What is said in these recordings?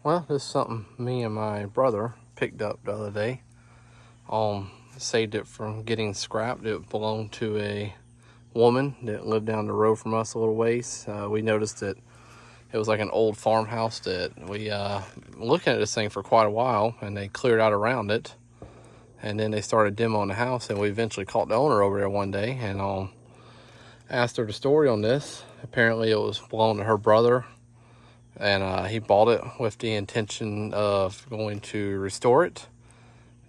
Well, this is something me and my brother picked up the other day. Saved it from getting scrapped. It belonged to a woman that lived down the road from us a little ways. We noticed that it was like an old farmhouse that we looking at this thing for quite a while, and they cleared out around it, and then they started demoing the house, and we eventually caught the owner over there one day and asked her the story on this. Apparently it was belonging to her brother, and he bought it with the intention of going to restore it.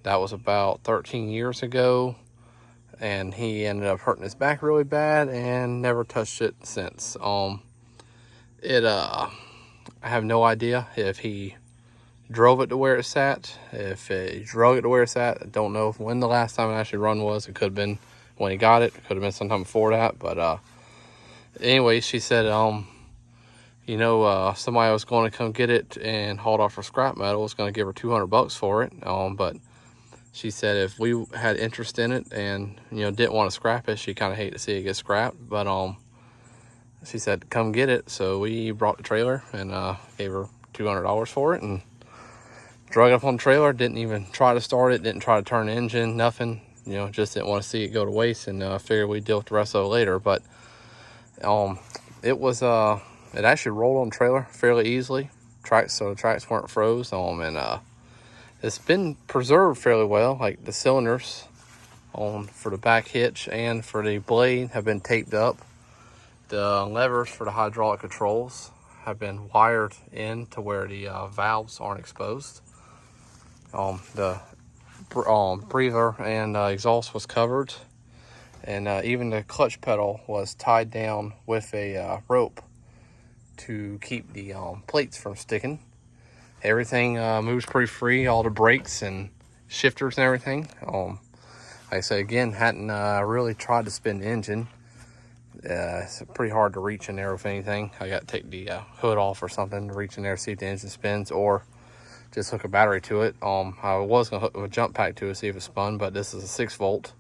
That was about 13 years ago, and he ended up hurting his back really bad and never touched it since. I have no idea if he drove it to where it sat, if he drug it to where it sat. I don't know when the last time it actually run was. It could have been when he got it. It could have been sometime before that. But anyway, she said, somebody was going to come get it and haul it off for scrap metal. Was going to give her $200 for it. But she said if we had interest in it and, didn't want to scrap it, she kind of hate to see it get scrapped. But she said, come get it. So we brought the trailer and gave her $200 for it and drug it up on the trailer. Didn't even try to start it. Didn't try to turn the engine, nothing. Just didn't want to see it go to waste, and figured we'd deal with the rest of it later. But it actually rolled on the trailer fairly easily. So the tracks weren't froze. And it's been preserved fairly well. Like the cylinders for the back hitch and for the blade have been taped up. The levers for the hydraulic controls have been wired in to where the valves aren't exposed. The breather and exhaust was covered, and even the clutch pedal was tied down with a rope to keep the plates from sticking. Everything moves pretty free, all the brakes and shifters and everything. Like I said, again, hadn't really tried to spin the engine. It's pretty hard to reach in there with anything. I got to take the hood off or something to reach in there, see if the engine spins, or just hook a battery to it. I was going to hook a jump pack to it, see if it spun, but this is a 6-volt.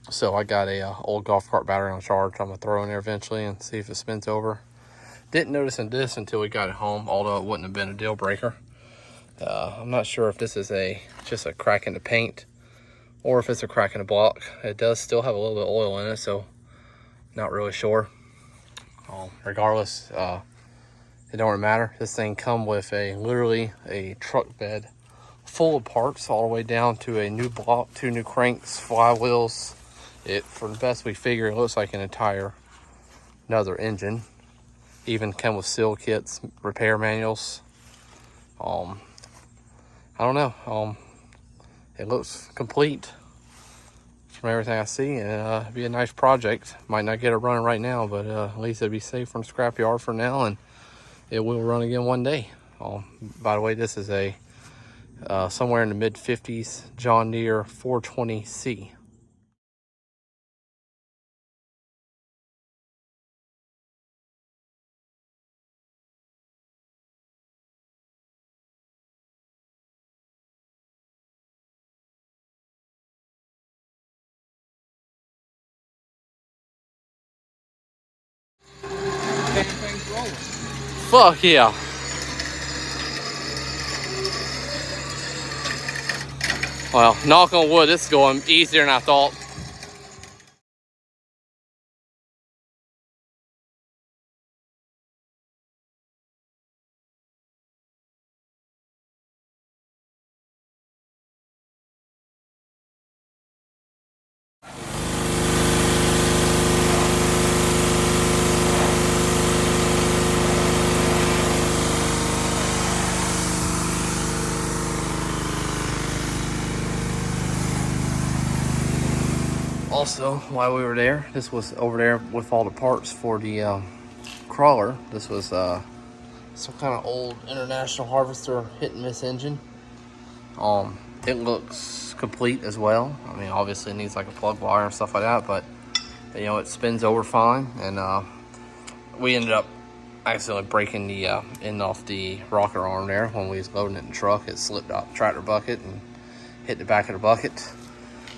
So I got a old golf cart battery on charge. I'm going to throw in there eventually and see if it spins over. Didn't notice this until we got it home, although it wouldn't have been a deal breaker. I'm not sure if this is just a crack in the paint or if it's a crack in the block. It does still have a little bit of oil in it, so not really sure. Regardless, it don't really matter. This thing come with literally a truck bed full of parts all the way down to a new block, 2 new cranks, flywheels. For the best we figure, it looks like another engine. Even come with seal kits, repair manuals. I don't know. It looks complete from everything I see, and it'd be a nice project. Might not get it running right now, but at least it'd be safe from the scrapyard for now, and it will run again one day. By the way, this is a somewhere in the mid-50s John Deere 420C. Thing's rolling. Fuck yeah. Well, knock on wood, this is going easier than I thought. Also, while we were there, this was over there with all the parts for the crawler. This was some kind of old International Harvester hit and miss engine. It looks complete as well. I mean, obviously it needs like a plug wire and stuff like that, but it spins over fine. And we ended up accidentally breaking the end off the rocker arm there when we was loading it in the truck. It slipped out the tractor bucket and hit the back of the bucket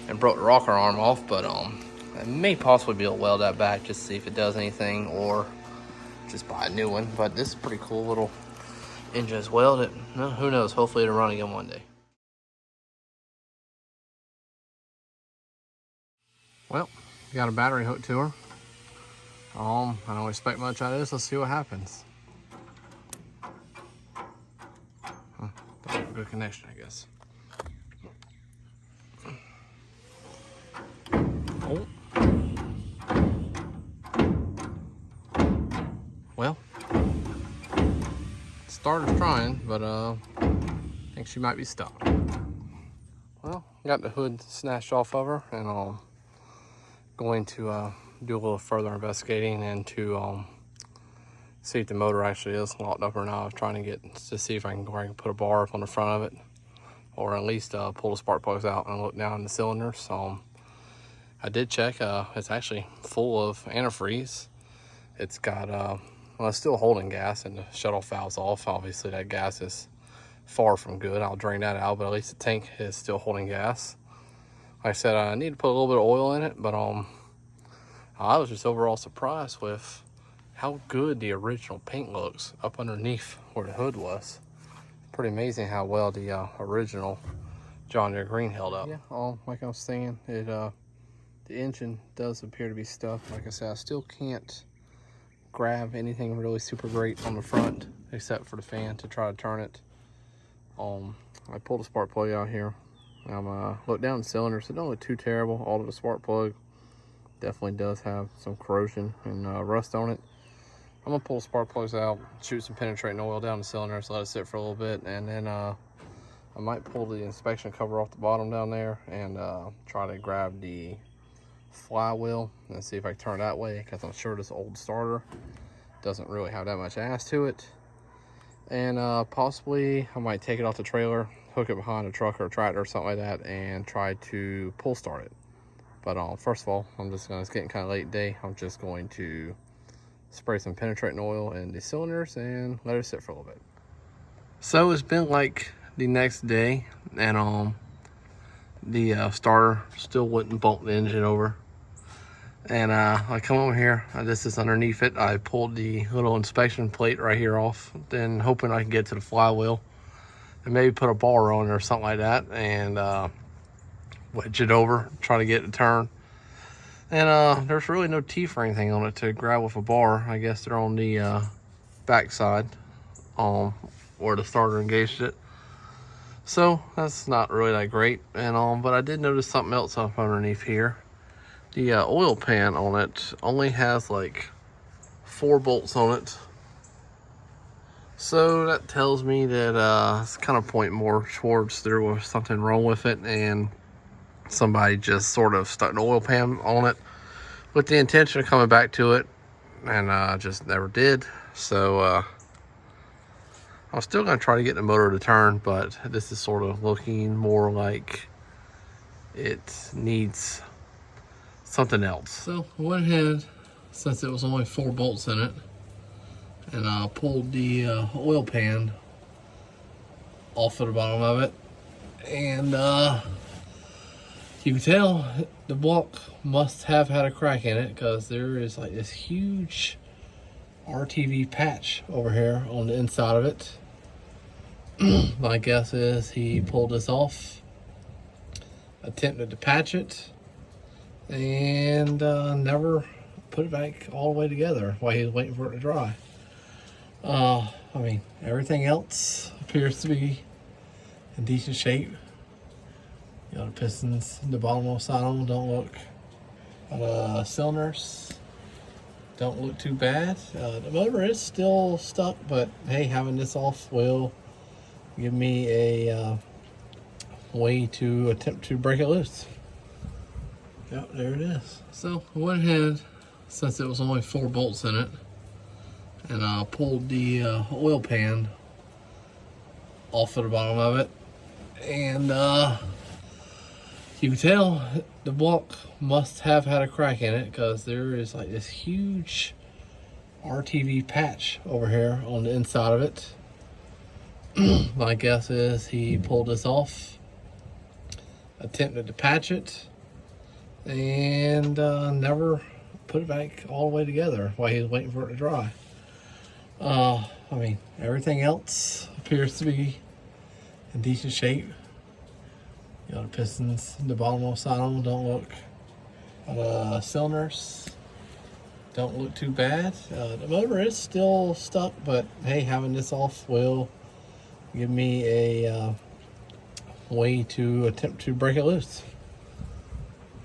and broke the rocker arm off. But I may possibly be able to weld that back just to see if it does anything, or just buy a new one. But this is a pretty cool little Engine's welded. No, who knows? Hopefully it'll run again one day. Well, got a battery hooked to her. I don't expect much out of this. Let's see what happens. Good connection, I guess. Oh. Well, starter's trying, but I think she might be stuck. Well, got the hood snatched off of her, and I'm going to do a little further investigating and to see if the motor actually is locked up or not. I'm trying to get to see if I can go ahead and put a bar up on the front of it, or at least pull the spark plugs out and look down in the cylinder. So I did check. It's actually full of antifreeze. It's got well, it's still holding gas, and the shut-off valve's off. Obviously, that gas is far from good. I'll drain that out, but at least the tank is still holding gas. Like I said, I need to put a little bit of oil in it, but I was just overall surprised with how good the original paint looks up underneath where the hood was. Pretty amazing how well the original John Deere green held up. Yeah, like I was saying, the engine does appear to be stuck. Like I said, I still can't grab anything really super great on the front except for the fan to try to turn it. I pulled the spark plug out here. I'm looked down the cylinder, so it don't look too terrible. All of the spark plug definitely does have some corrosion and rust on it. I'm gonna pull the spark plugs out, shoot some penetrating oil down the cylinder, so let it sit for a little bit, and then I might pull the inspection cover off the bottom down there and try to grab the flywheel and see if I can turn it that way, because I'm sure this old starter doesn't really have that much ass to it. And possibly I might take it off the trailer, hook it behind a truck or a tractor or something like that, and try to pull start it. But first of all, it's getting kind of late day. I'm just going to spray some penetrating oil in the cylinders and let it sit for a little bit. So it's been like the next day, and the starter still wouldn't bolt the engine over. And I come over here, this is underneath it. I pulled the little inspection plate right here off, then hoping I can get to the flywheel and maybe put a bar on it or something like that, and wedge it over, try to get it to turn. And there's really no teeth or anything on it to grab with a bar. I guess they're on the back side where the starter engaged it. So that's not really that great. And but I did notice something else up underneath here. The oil pan on it only has like 4 bolts on it. So that tells me that it's kind of pointing more towards there was something wrong with it, and somebody just sort of stuck an oil pan on it with the intention of coming back to it, and just never did. So I'm still going to try to get the motor to turn, but this is sort of looking more like it needs something else. So I went ahead, since it was only 4 bolts in it, and I pulled the oil pan off of the bottom of it, and you can tell the block must have had a crack in it, because there is like this huge RTV patch over here on the inside of it. My guess is he pulled this off, attempted to patch it, and never put it back all the way together while he was waiting for it to dry. I mean, everything else appears to be in decent shape. You know, the pistons, the bottom side of them don't look, cylinders don't look too bad. The motor is still stuck, but hey, having this off will give me a way to attempt to break it loose. Yep, there it is. So I went ahead, since it was only 4 bolts in it, and I pulled the oil pan off of the bottom of it, and you can tell the block must have had a crack in it, because there is like this huge RTV patch over here on the inside of it. My guess is he pulled this off, attempted to patch it, and never put it back all the way together while he was waiting for it to dry. I I mean, everything else appears to be in decent shape. You know, the pistons, the bottom side of them don't look, cylinders don't look too bad. The motor is still stuck, but hey, having this off will give me a way to attempt to break it loose.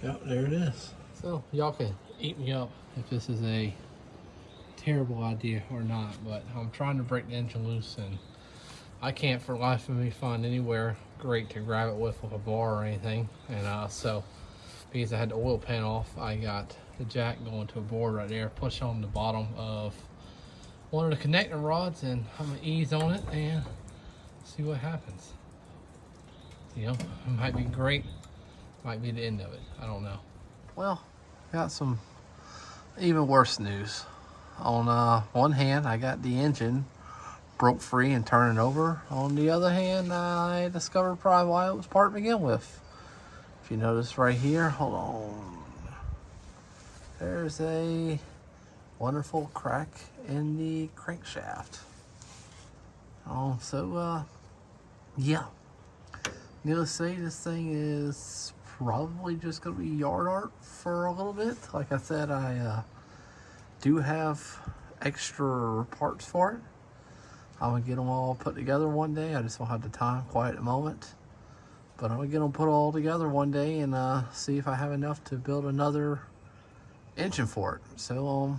Yep, there it is. So y'all can eat me up if this is a terrible idea or not, but I'm trying to break the engine loose and I can't for the life of me find anywhere great to grab it with a bar or anything. And so because I had the oil pan off, I got the jack going to a board right there, push on the bottom of one of the connecting rods, and I'm gonna ease on it and see what happens. You know, it might be great, might be the end of it, I don't know. Well, got some even worse news. On one hand, I got the engine broke free and turning over. On the other hand, I discovered probably why it was parked to begin with. If you notice right here, hold on. There's a wonderful crack in the crankshaft. Yeah. Needless to say, this thing is probably just going to be yard art for a little bit. Like I said, I do have extra parts for it. I'm going to get them all put together one day. I just don't have the time quite at the moment. But I'm going to get them put all together one day and see if I have enough to build another engine for it. So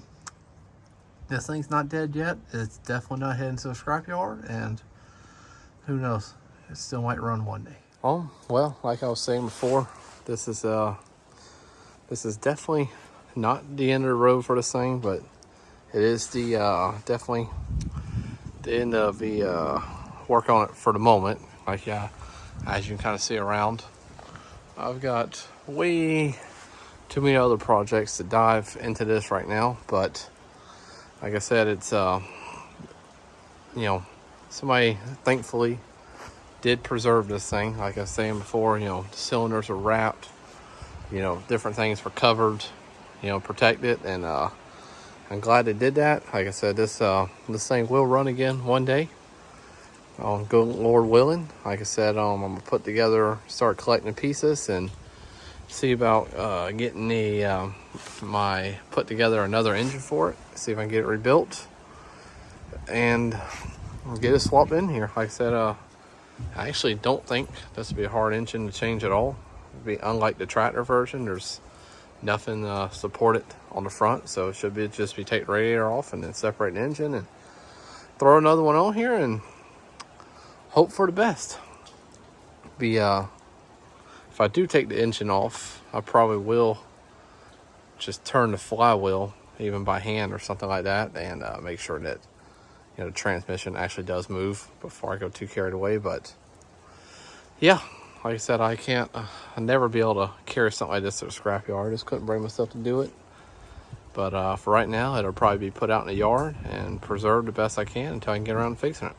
this thing's not dead yet. It's definitely not heading to a scrapyard, and who knows, it still might run one day. Oh well, like I was saying before, this is definitely not the end of the road for this thing, but it is the definitely the end of the work on it for the moment. Like, yeah, as you can kind of see around, I've got way too many other projects to dive into this right now. But like I said, it's you know, somebody thankfully did preserve this thing. Like I was saying before, you know, the cylinders are wrapped, you know, different things were covered, you know, protected, and I'm glad they did that. Like I said, this thing will run again one day. Good Lord willing. Like I said, I'm gonna start collecting pieces and see about getting put together another engine for it. See if I can get it rebuilt and get it swapped in here. Like I said, I actually don't think this would be a hard engine to change at all. It'd be unlike the tractor version. There's nothing supported on the front, so it should just be take the radiator off and then separate the engine and throw another one on here and hope for the best. If I do take the engine off, I probably will just turn the flywheel even by hand or something like that, and make sure that, you know, the transmission actually does move before I go too carried away. But yeah, like I said, I'll never be able to carry something like this to a scrapyard. I just couldn't bring myself to do it. But for right now, it'll probably be put out in the yard and preserved the best I can until I can get around to fixing it.